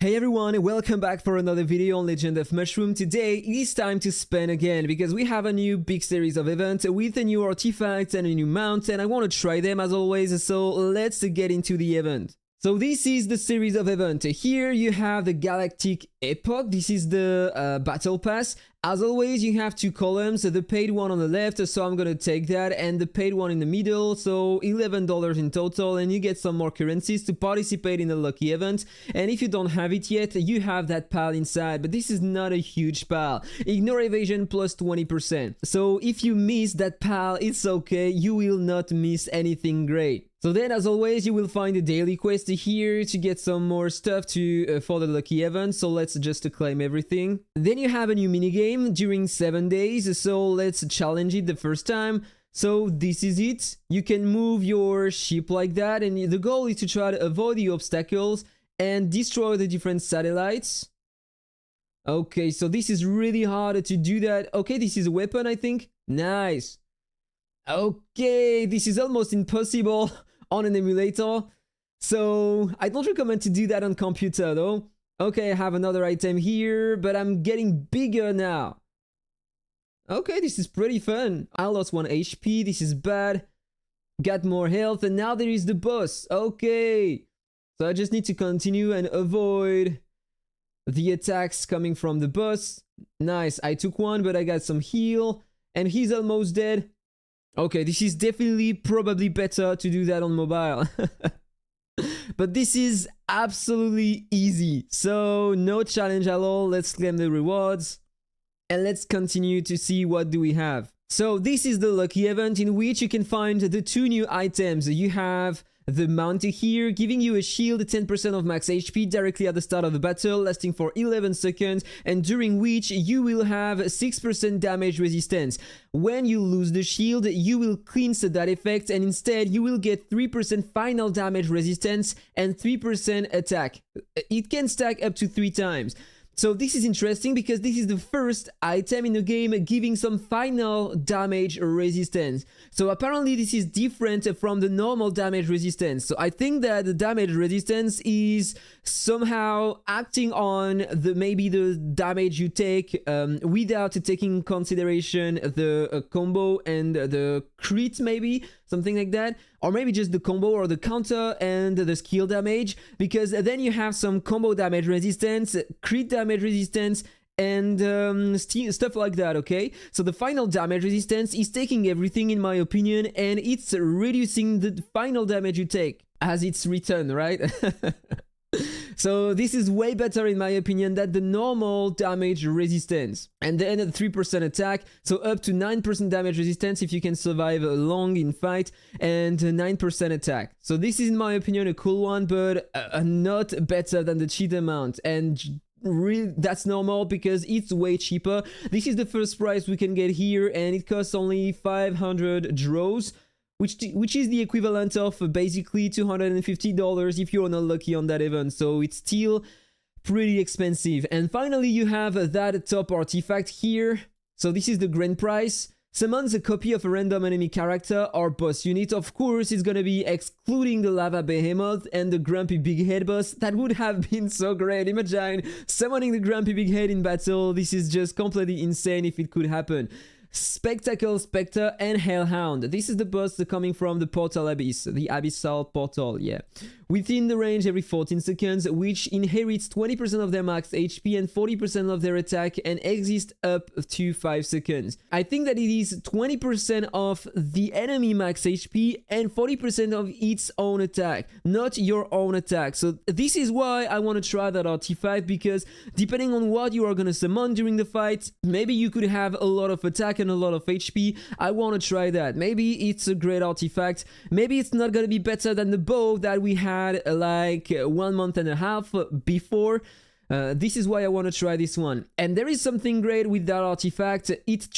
Hey everyone, welcome back for another video on Legend of Mushroom. Today it is time to spin again because we have a new big series of events with a new artifact and a new mount, and I want to try them as always, so let's get into the event. So this is the series of event. Here you have the Galactic Epoch. This is the battle pass. As always, you have two columns, the paid one on the left, so I'm gonna take that, and the paid one in the middle, so $11 in total, and you get some more currencies to participate in the lucky event. And if you don't have it yet, you have that pal inside, but this is not a huge pal. Ignore evasion plus 20%. So if you miss that pal, it's okay, you will not miss anything great. So then, as always, you will find a daily quest here to get some more stuff to for the lucky event. So let's just claim everything. Then you have a new minigame during 7 days. So let's challenge it the first time. So this is it. You can move your ship like that, and the goal is to try to avoid the obstacles and destroy the different satellites. Okay, so this is really hard to do that. Okay, this is a weapon, I think. Nice. Okay, this is almost impossible on an emulator, so I don't recommend to do that on computer though. Okay, I have another item here, but I'm getting bigger now. Okay, this is pretty fun. I lost 1 HP, this is bad. Got more health, and now there is the boss. Okay, so I just need to continue and avoid the attacks coming from the boss. Nice, I took one, but I got some heal, and he's almost dead. Okay, this is definitely probably better to do that on mobile. But this is absolutely easy, so no challenge at all. Let's claim the rewards and let's continue to see what do we have. So this is the lucky event in which you can find the two new items. You have the mount here, giving you a shield 10% of max HP directly at the start of the battle, lasting for 11 seconds, and during which you will have 6% damage resistance. When you lose the shield, you will cleanse that effect, and instead you will get 3% final damage resistance and 3% attack. It can stack up to 3 times. So this is interesting because this is the first item in the game giving some final damage resistance. So apparently this is different from the normal damage resistance. So I think that the damage resistance is somehow acting on maybe the damage you take without taking in consideration the combo and the crit, maybe something like that, or maybe just the combo or the counter and the skill damage, because then you have some combo damage resistance, crit damage resistance, and stuff like that. Okay, so the final damage resistance is taking everything, in my opinion, and it's reducing the final damage you take as it's written, right? So this is way better in my opinion than the normal damage resistance. And then 3% attack, so up to 9% damage resistance if you can survive long in fight, and 9% attack. So this is in my opinion a cool one, but not better than the Cheetah Mount. And really, that's normal because it's way cheaper. This is the first price we can get here, and it costs only 500 draws. Which is the equivalent of basically $250 if you're not lucky on that event, so it's still pretty expensive. And finally you have that top artifact here. So this is the grand prize. Summons a copy of a random enemy character or boss unit. Of course, it's gonna be excluding the lava behemoth and the grumpy big head boss. That would have been so great. Imagine summoning the grumpy big head in battle. This is just completely insane if it could happen. Spectacle Spectre and Hellhound. This is the boss coming from the Portal Abyss, the Abyssal Portal, yeah. Within the range every 14 seconds, which inherits 20% of their max HP and 40% of their attack, and exists up to 5 seconds. I think that it is 20% of the enemy max HP and 40% of its own attack, not your own attack. So this is why I want to try that artifact, because depending on what you are going to summon during the fight, maybe you could have a lot of attack and a lot of HP. I want to try that. Maybe it's a great artifact. Maybe it's not gonna be better than the bow that we had like 1.5 months before. This is why I want to try this one. And there is something great with that artifact. It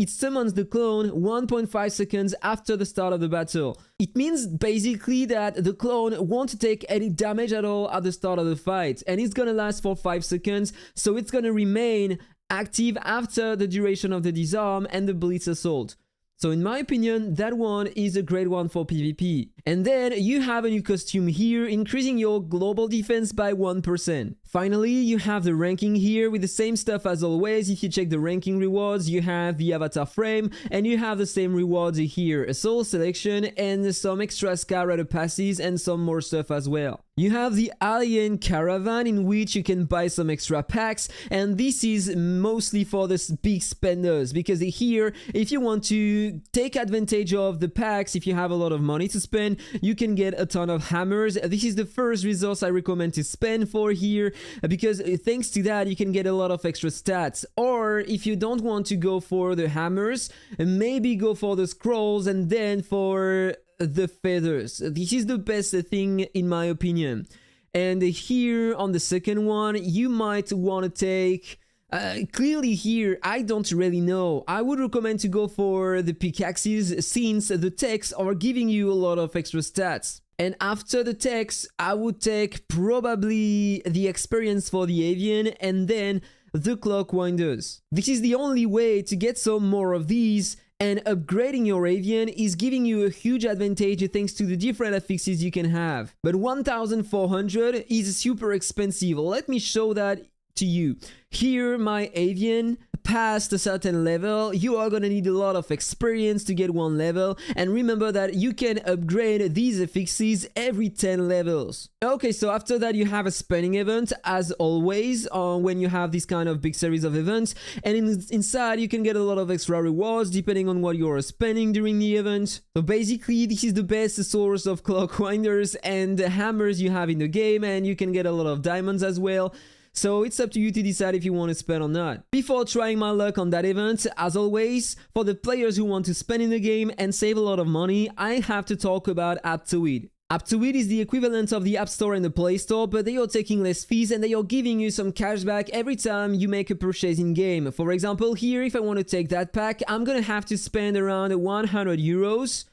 summons the clone 1.5 seconds after the start of the battle. It means basically that the clone won't take any damage at all at the start of the fight, and it's gonna last for 5 seconds, so it's gonna remain active after the duration of the disarm and the blitz assault. So in my opinion, that one is a great one for PvP. And then you have a new costume here, increasing your global defense by 1%. Finally, you have the ranking here with the same stuff as always. If you check the ranking rewards, you have the avatar frame, and you have the same rewards here, a soul selection and some extra Skyrider passes and some more stuff as well. You have the Alien Caravan, in which you can buy some extra packs, and this is mostly for the big spenders, because here, if you want to take advantage of the packs, if you have a lot of money to spend, you can get a ton of hammers. This is the first resource I recommend to spend for here, because thanks to that you can get a lot of extra stats. Or if you don't want to go for the hammers, maybe go for the scrolls and then for the feathers. This is the best thing in my opinion. And here on the second one, you might want to take clearly here, I don't really know. I would recommend to go for the pickaxes, since the techs are giving you a lot of extra stats. And after the techs, I would take probably the experience for the avian and then the clock winders. This is the only way to get some more of these, and upgrading your avian is giving you a huge advantage thanks to the different affixes you can have. But 1400 is super expensive. Let me show that to you. Here, my avian past a certain level, you are gonna need a lot of experience to get one level, and remember that you can upgrade these affixes every 10 levels. Okay, so after that you have a spending event as always when you have this kind of big series of events, and inside you can get a lot of extra rewards depending on what you are spending during the event. So basically this is the best source of clock winders and hammers you have in the game, and you can get a lot of diamonds as well. So it's up to you to decide if you want to spend or not. Before trying my luck on that event, as always, for the players who want to spend in the game and save a lot of money, I have to talk about Aptoide. Aptoide is the equivalent of the App Store and the Play Store, but they are taking less fees and they are giving you some cashback every time you make a purchase in game. For example, here, if I want to take that pack, I'm gonna have to spend around 100 euros.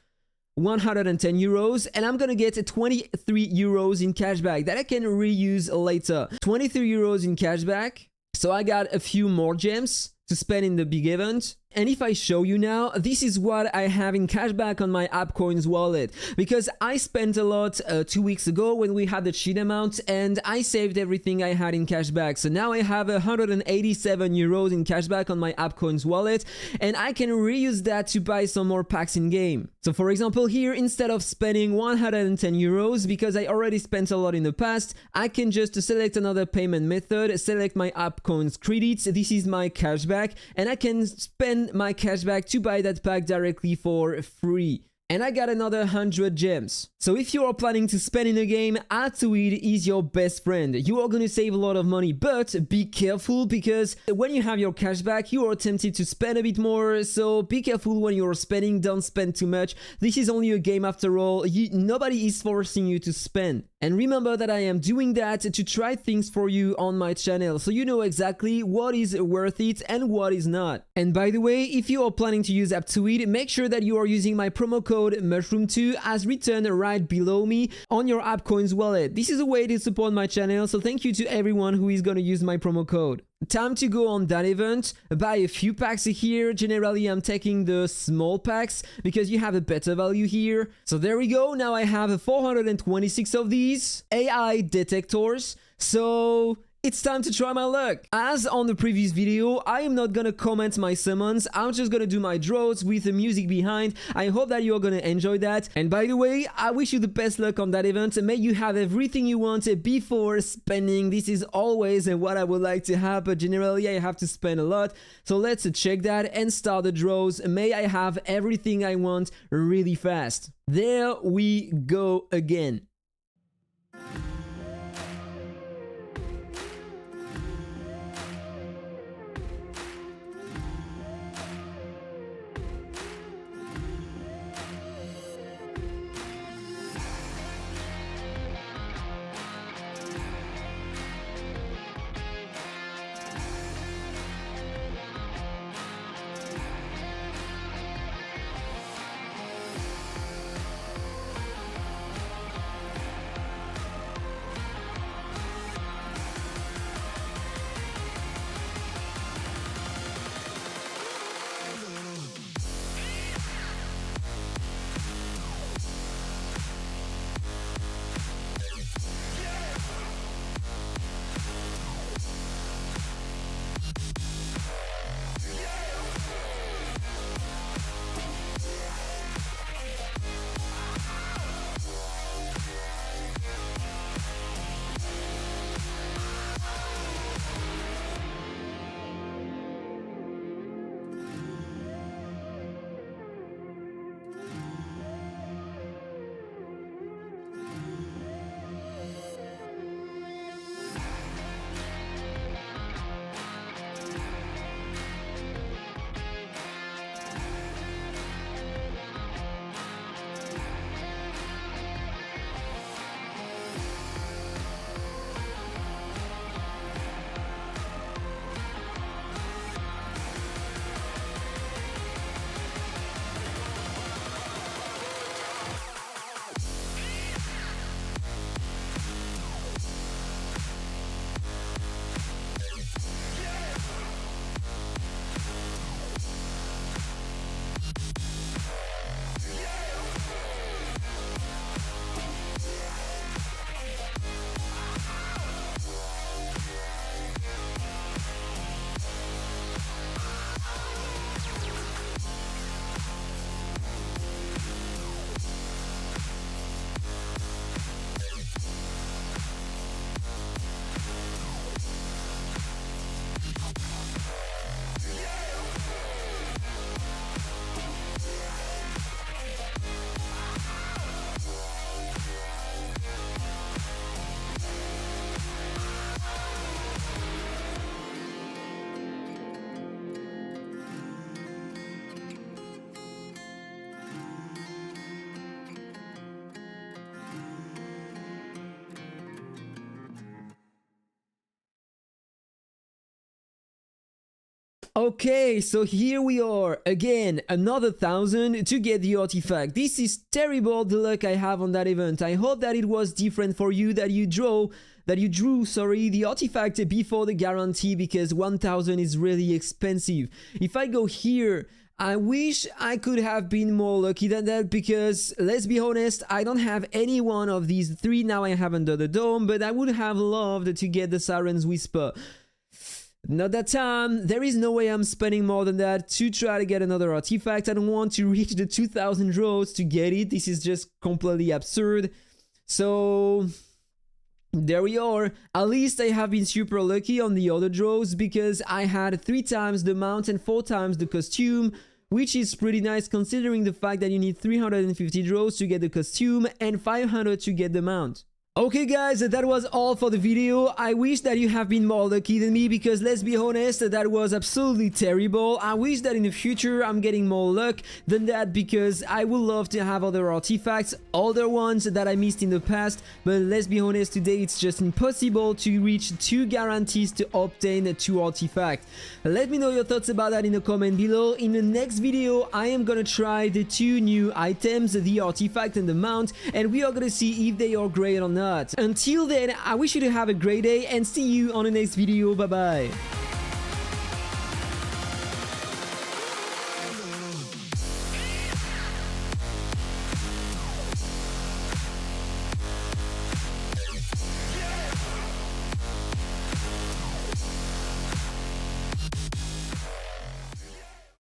110 euros, and I'm gonna get 23 euros in cashback that I can reuse later. 23 euros in cashback, so I got a few more gems to spend in the big event. And if I show you now, this is what I have in cashback on my AppCoins wallet, because I spent a lot 2 weeks ago when we had the Cheetah Mount, and I saved everything I had in cashback. So now I have 187 euros in cashback on my AppCoins wallet, and I can reuse that to buy some more packs in game. So for example here, instead of spending 110 euros, because I already spent a lot in the past, I can just select another payment method, select my AppCoins credits, this is my cashback, and I can spend my cashback to buy that pack directly for free. And I got another 100 gems. So if you are planning to spend in a game, Aptoide is your best friend. You are going to save a lot of money, but be careful, because when you have your cashback, you are tempted to spend a bit more. So be careful when you're spending, don't spend too much. This is only a game after all. Nobody is forcing you to spend. And remember that I am doing that to try things for you on my channel, so you know exactly what is worth it and what is not. And by the way, if you are planning to use Aptoide, make sure that you are using my promo code mushroom2 as written right below me on your AppCoins wallet. This is a way to support my channel, so thank you to everyone who is going to use my promo code. Time to go on that event, buy a few packs here. Generally I'm taking the small packs because you have a better value here. So there we go, now I have 426 of these AI detectors. So it's time to try my luck. As on the previous video, I am not gonna comment my summons, I'm just gonna do my draws with the music behind. I hope that you're gonna enjoy that. And by the way, I wish you the best luck on that event. May you have everything you want before spending. This is always what I would like to have, but generally I have to spend a lot. So let's check that and start the draws. May I have everything I want really fast. There we go again. Okay, so here we are again, another 1,000 to get the artifact. This is terrible, the luck I have on that event. I hope that it was different for you, that you drew the artifact before the guarantee, because 1,000 is really expensive. If I go here, I wish I could have been more lucky than that, because let's be honest, I don't have any one of these three now I have under the dome, but I would have loved to get the Siren's Whisper. Not that time. There is no way I'm spending more than that to try to get another artifact. I don't want to reach the 2,000 draws to get it. This is just completely absurd. So there we are. At least I have been super lucky on the other draws, because I had 3 times the mount and 4 times the costume, which is pretty nice considering the fact that you need 350 draws to get the costume and 500 to get the mount. Okay guys, that was all for the video. I wish that you have been more lucky than me, because let's be honest, that was absolutely terrible. I wish that in the future I'm getting more luck than that, because I would love to have other artifacts, other ones that I missed in the past, but let's be honest, today it's just impossible to reach 2 guarantees to obtain 2 artifacts. Let me know your thoughts about that in the comment below. In the next video, I am gonna try the 2 new items, the artifact and the mount, and we are gonna see if they are great or not. Until then, I wish you to have a great day and see you on the next video. Bye bye.